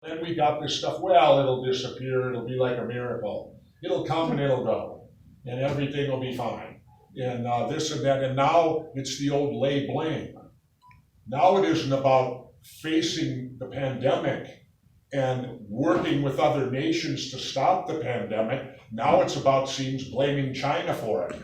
Then we got this stuff, well, it'll disappear, it'll be like a miracle. It'll come and it'll go, and everything will be fine. And this and that, and now it's the old lay blame. Now it isn't about facing the pandemic and working with other nations to stop the pandemic. Now it's about seems blaming China for it.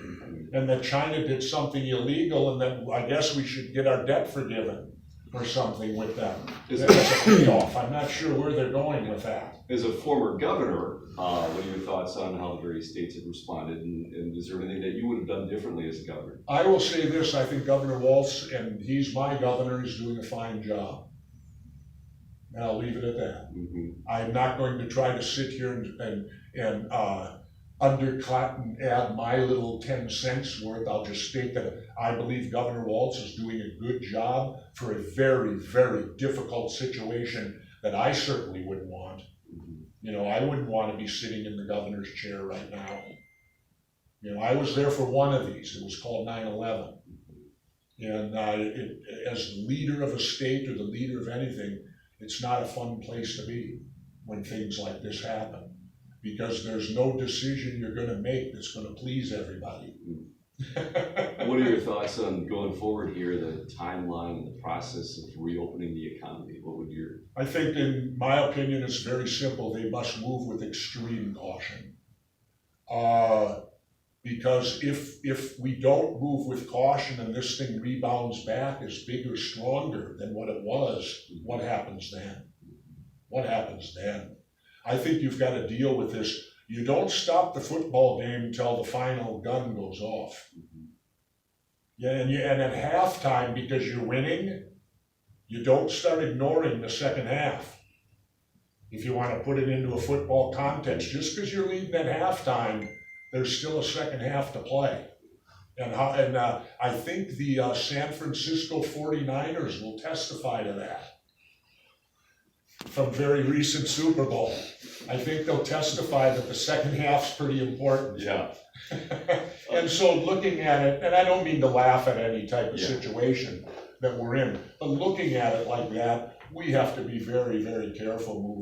And that China did something illegal and that I guess we should get our debt forgiven or something with them. That's a payoff. I'm not sure where they're going with that. As a former governor, what are your thoughts on how the various states have responded, and is there anything that you would have done differently as a governor? I will say this, I think Governor Walz, and he's my governor, is doing a fine job. And I'll leave it at that. I'm not going to try to sit here and undercut and add my little 10 cents worth. I'll just state that I believe Governor Walz is doing a good job for a very, very difficult situation that I certainly wouldn't want. You know, I wouldn't want to be sitting in the governor's chair right now. You know, I was there for one of these. It was called 9/11. And as the leader of a state or the leader of anything, it's not a fun place to be when things like this happen, because there's no decision you're going to make that's going to please everybody. What are your thoughts on going forward here, the timeline and the process of reopening the economy? What would your... I think, in my opinion, it's very simple. They must move with extreme caution. Because if we don't move with caution and this thing rebounds back as bigger, stronger than what it was, what happens then? What happens then? I think you've got to deal with this. You don't stop the football game until the final gun goes off. Yeah, and at halftime, because you're winning, you don't start ignoring the second half. If you want to put it into a football context, just because you're leading at halftime, there's still a second half to play. And I think the San Francisco 49ers will testify to that from very recent Super Bowl. I think they'll testify that the second half's pretty important. Yeah. And so looking at it, and I don't mean to laugh at any type of situation that we're in, but looking at it like that, we have to be very, very careful moving